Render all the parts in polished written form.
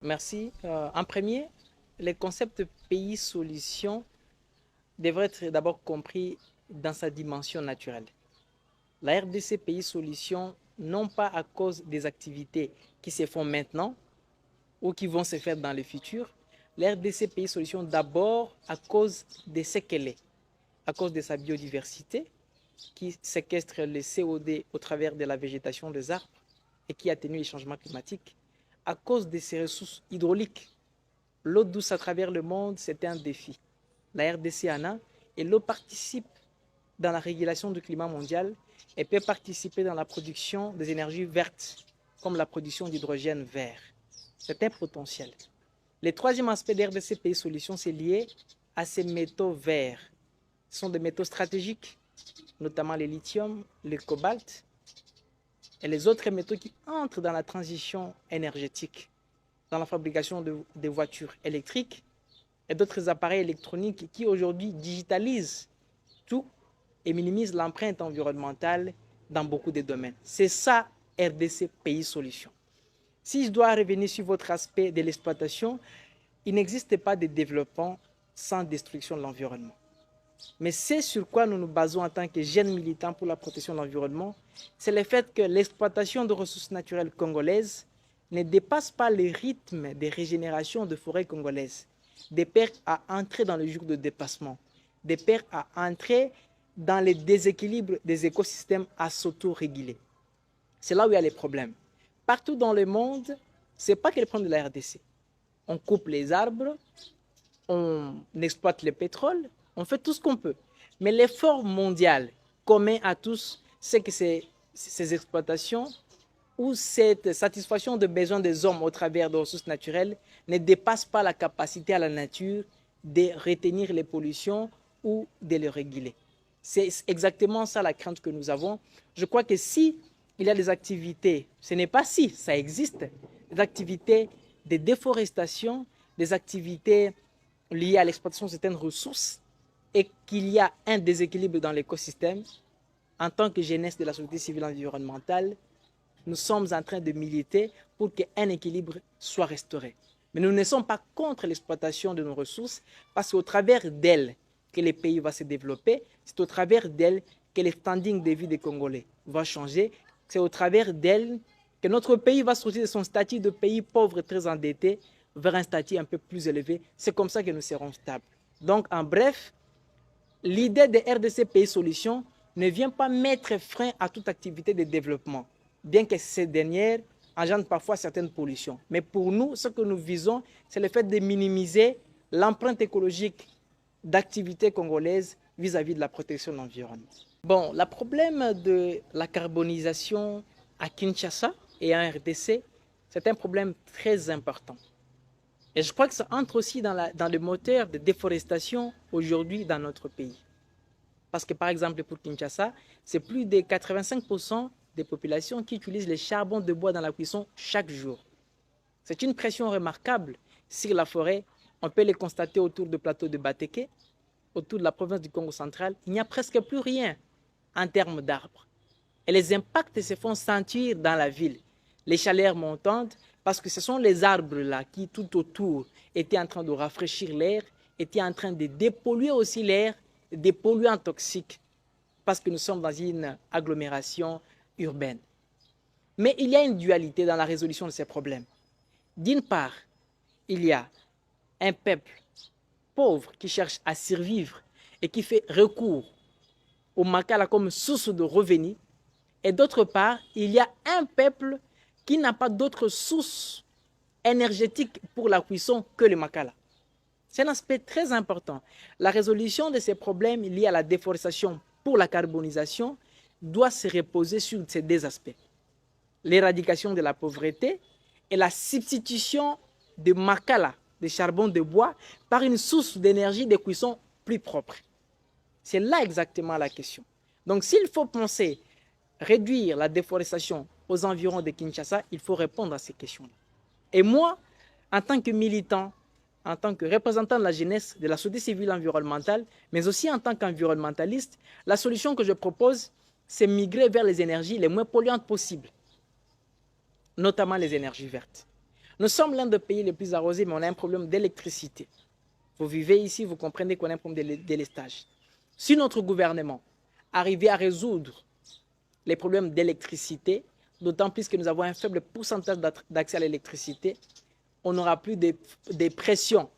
Merci. En premier, les concepts pays-solution devraient être d'abord compris dans sa dimension naturelle. La RDC pays-solution, non pas à cause des activités qui se font maintenant ou qui vont se faire dans le futur, la RDC pays-solution d'abord à cause de ce qu'elle est, à cause de sa biodiversité qui séquestre le CO2 au travers de la végétation des arbres et qui atténue les changements climatiques, à cause de ses ressources hydrauliques. L'eau douce à travers le monde, c'est un défi. La RDC en a et l'eau participe dans la régulation du climat mondial et peut participer dans la production des énergies vertes, comme la production d'hydrogène vert. C'est un potentiel. Le troisième aspect de RDC Pays Solutions, c'est lié à ces métaux verts. Ce sont des métaux stratégiques, notamment le lithium, le cobalt et les autres métaux qui entrent dans la transition énergétique, dans la fabrication de voitures électriques et d'autres appareils électroniques qui aujourd'hui digitalisent tout et minimisent l'empreinte environnementale dans beaucoup de domaines. C'est ça RDC Pays Solutions. Si je dois revenir sur votre aspect de l'exploitation, il n'existe pas de développement sans destruction de l'environnement. Mais c'est sur quoi nous nous basons en tant que jeunes militants pour la protection de l'environnement, c'est le fait que l'exploitation de ressources naturelles congolaises ne dépasse pas le rythme de régénération de forêts congolaises, de peur à entrer dans le jour de dépassement, de peur à entrer dans les déséquilibres des écosystèmes à s'auto-réguler. C'est là où il y a les problèmes. Partout dans le monde, ce n'est pas que le problème de la RDC. On coupe les arbres, on exploite le pétrole, on fait tout ce qu'on peut. Mais l'effort mondial commun à tous, c'est que ces exploitations ou cette satisfaction de besoins des hommes au travers de ressources naturelles ne dépasse pas la capacité à la nature de retenir les pollutions ou de les réguler. C'est exactement ça la crainte que nous avons. Je crois que si il y a des activités, ce n'est pas si, ça existe, des activités de déforestation, des activités liées à l'exploitation de certaines ressources et qu'il y a un déséquilibre dans l'écosystème, en tant que jeunesse de la société civile environnementale, nous sommes en train de militer pour qu'un équilibre soit restauré. Mais nous ne sommes pas contre l'exploitation de nos ressources parce qu'au travers d'elles que le pays va se développer, c'est au travers d'elles que le standing de vie des Congolais va changer, c'est au travers d'elles que notre pays va sortir de son statut de pays pauvre très endetté vers un statut un peu plus élevé. C'est comme ça que nous serons stables. Donc, en bref, l'idée de RDC Pays Solutions ne vient pas mettre frein à toute activité de développement, bien que ces dernières engendrent parfois certaines pollutions. Mais pour nous, ce que nous visons, c'est le fait de minimiser l'empreinte écologique d'activités congolaises vis-à-vis de la protection de l'environnement. Bon, le problème de la carbonisation à Kinshasa et en RDC, c'est un problème très important. Et je crois que ça entre aussi dans le moteur de déforestation aujourd'hui dans notre pays. Parce que par exemple pour Kinshasa, c'est plus de 85% des populations qui utilisent les charbons de bois dans la cuisson chaque jour. C'est une pression remarquable sur la forêt. On peut les constater autour du plateau de Bateke, autour de la province du Congo central. Il n'y a presque plus rien en termes d'arbres. Et les impacts se font sentir dans la ville. Les chaleurs montantes, parce que ce sont les arbres-là qui, tout autour, étaient en train de rafraîchir l'air, étaient en train de dépolluer aussi l'air, des polluants toxiques, parce que nous sommes dans une agglomération urbaine. Mais il y a une dualité dans la résolution de ces problèmes. D'une part, il y a un peuple pauvre qui cherche à survivre et qui fait recours au makala comme source de revenus. Et d'autre part, il y a un peuple qui n'a pas d'autre source énergétique pour la cuisson que le makala. C'est un aspect très important. La résolution de ces problèmes liés à la déforestation pour la carbonisation doit se reposer sur ces deux aspects. L'éradication de la pauvreté et la substitution de makala, de charbon de bois, par une source d'énergie de cuisson plus propre. C'est là exactement la question. Donc s'il faut penser réduire la déforestation aux environs de Kinshasa, il faut répondre à ces questions-là. Et moi, en tant que militant, en tant que représentant de la jeunesse, de la société civile environnementale, mais aussi en tant qu'environnementaliste, la solution que je propose, c'est migrer vers les énergies les moins polluantes possibles, notamment les énergies vertes. Nous sommes l'un des pays les plus arrosés, mais on a un problème d'électricité. Vous vivez ici, vous comprenez qu'on a un problème de délestage. Si notre gouvernement arrivait à résoudre les problèmes d'électricité, d'autant plus que nous avons un faible pourcentage d'accès à l'électricité, on n'aura plus des pressions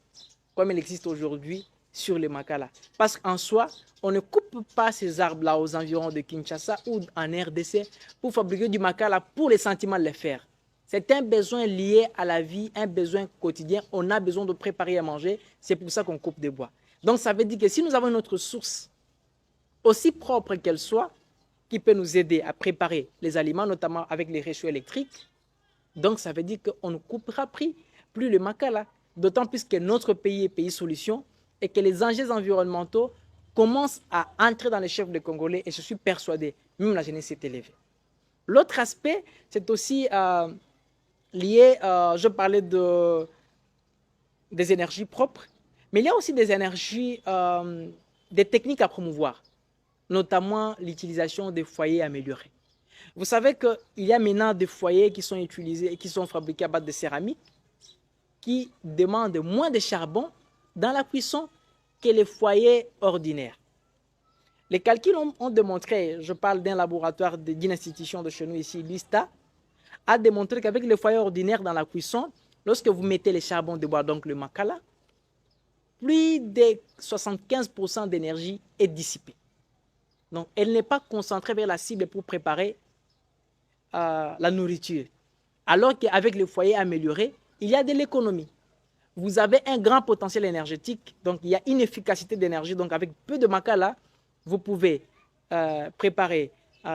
comme il existe aujourd'hui sur les Makala. Parce qu'en soi, on ne coupe pas ces arbres-là aux environs de Kinshasa ou en RDC pour fabriquer du Makala pour les sentiments de les faire. C'est un besoin lié à la vie, un besoin quotidien. On a besoin de préparer à manger. C'est pour ça qu'on coupe des bois. Donc ça veut dire que si nous avons une autre source, aussi propre qu'elle soit, qui peut nous aider à préparer les aliments, notamment avec les réchauds électriques, donc ça veut dire qu'on ne coupera plus le Makala. D'autant plus que notre pays est pays solution et que les enjeux environnementaux commencent à entrer dans les chefs des Congolais et je suis persuadé, même la jeunesse est élevée. L'autre aspect, c'est aussi lié, je parlais des énergies propres, mais il y a aussi des énergies, des techniques à promouvoir, notamment l'utilisation des foyers améliorés. Vous savez qu'il y a maintenant des foyers qui sont utilisés et qui sont fabriqués à base de céramique, qui demandent moins de charbon dans la cuisson que les foyers ordinaires. Les calculs ont démontré, je parle d'un laboratoire d'une institution de chez nous ici, l'ISTA, a démontré qu'avec les foyers ordinaires dans la cuisson, lorsque vous mettez les charbons de bois, donc le Makala, plus de 75% d'énergie est dissipée. Donc, elle n'est pas concentrée vers la cible pour préparer la nourriture. Alors qu'avec les foyers améliorés, il y a de l'économie. Vous avez un grand potentiel énergétique, donc il y a une efficacité d'énergie. Donc avec peu de Makala, vous pouvez préparer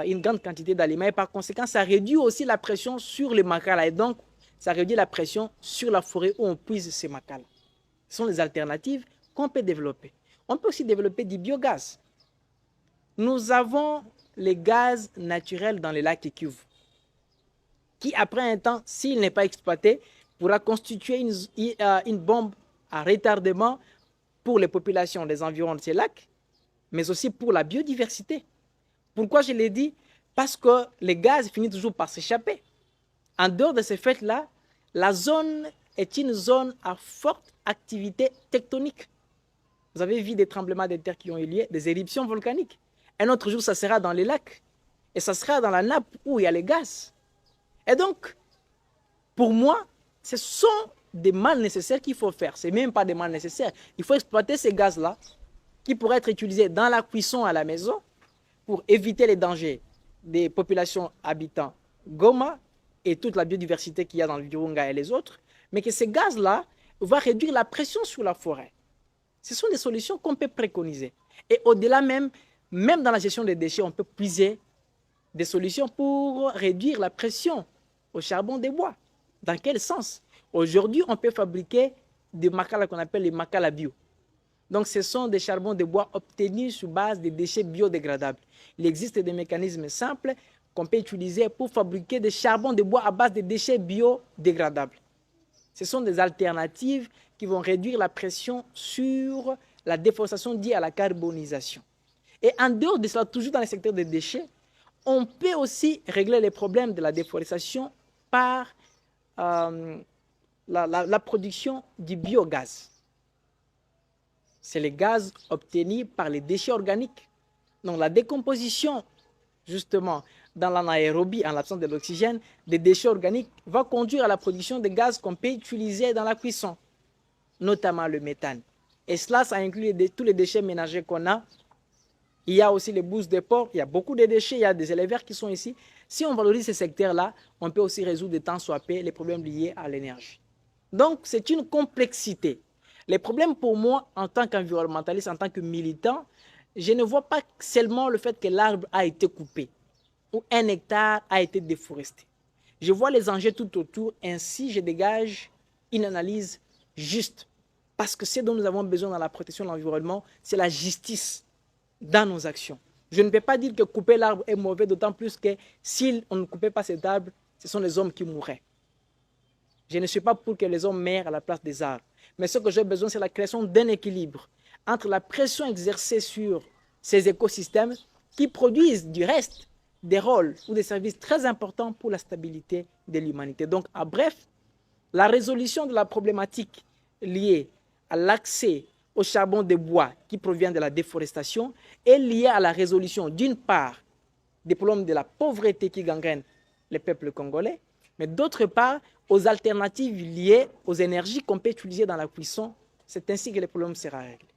une grande quantité d'aliments et par conséquent, ça réduit aussi la pression sur les Makala et donc ça réduit la pression sur la forêt où on puise ces Makala. Ce sont les alternatives qu'on peut développer. On peut aussi développer du biogaz. Nous avons les gaz naturels dans les lacs Kivu, qui après un temps, s'il n'est pas exploité, pourra constituer une bombe à retardement pour les populations des environs de ces lacs, mais aussi pour la biodiversité. Pourquoi je l'ai dit? Parce que les gaz finissent toujours par s'échapper. En dehors de ces faits-là, la zone est une zone à forte activité tectonique. Vous avez vu des tremblements de terre qui ont eu lieu, des éruptions volcaniques. Un autre jour, ça sera dans les lacs et ça sera dans la nappe où il y a les gaz. Et donc, pour moi, ce sont des mal nécessaires qu'il faut faire. Ce n'est même pas des mal nécessaires. Il faut exploiter ces gaz-là qui pourraient être utilisés dans la cuisson à la maison pour éviter les dangers des populations habitant Goma et toute la biodiversité qu'il y a dans le Virunga et les autres, mais que ces gaz-là vont réduire la pression sur la forêt. Ce sont des solutions qu'on peut préconiser. Et au-delà même dans la gestion des déchets, on peut puiser des solutions pour réduire la pression au charbon des bois. Dans quel sens? Aujourd'hui, on peut fabriquer des Makala qu'on appelle les Makala bio. Donc, ce sont des charbons de bois obtenus sur base des déchets biodégradables. Il existe des mécanismes simples qu'on peut utiliser pour fabriquer des charbons de bois à base de déchets biodégradables. Ce sont des alternatives qui vont réduire la pression sur la déforestation liée à la carbonisation. Et en dehors de cela, toujours dans le secteur des déchets, on peut aussi régler les problèmes de la déforestation par la production du biogaz. C'est le gaz obtenu par les déchets organiques. Donc la décomposition, justement, dans l'anaérobie, en l'absence de l'oxygène, des déchets organiques va conduire à la production de gaz qu'on peut utiliser dans la cuisson, notamment le méthane. Et cela, ça inclut tous les déchets ménagers qu'on a. Il y a aussi les bouses de porc, il y a beaucoup de déchets, il y a des éleveurs qui sont ici. Si on valorise ces secteurs-là, on peut aussi résoudre de temps soit peu les problèmes liés à l'énergie. Donc, c'est une complexité. Les problèmes pour moi, en tant qu'environnementaliste, en tant que militant, je ne vois pas seulement le fait que l'arbre a été coupé ou un hectare a été déforesté. Je vois les enjeux tout autour, ainsi je dégage une analyse juste. Parce que ce dont nous avons besoin dans la protection de l'environnement, c'est la justice dans nos actions. Je ne peux pas dire que couper l'arbre est mauvais, d'autant plus que si on ne coupait pas cet arbre, ce sont les hommes qui mourraient. Je ne suis pas pour que les hommes meurent à la place des arbres. Mais ce que j'ai besoin, c'est la création d'un équilibre entre la pression exercée sur ces écosystèmes qui produisent du reste des rôles ou des services très importants pour la stabilité de l'humanité. Donc, en bref, La résolution de la problématique liée à l'accès au charbon de bois qui provient de la déforestation est liée à la résolution, d'une part, des problèmes de la pauvreté qui gangrènent les peuples congolais, mais d'autre part, aux alternatives liées aux énergies qu'on peut utiliser dans la cuisson. C'est ainsi que le problème sera réglé.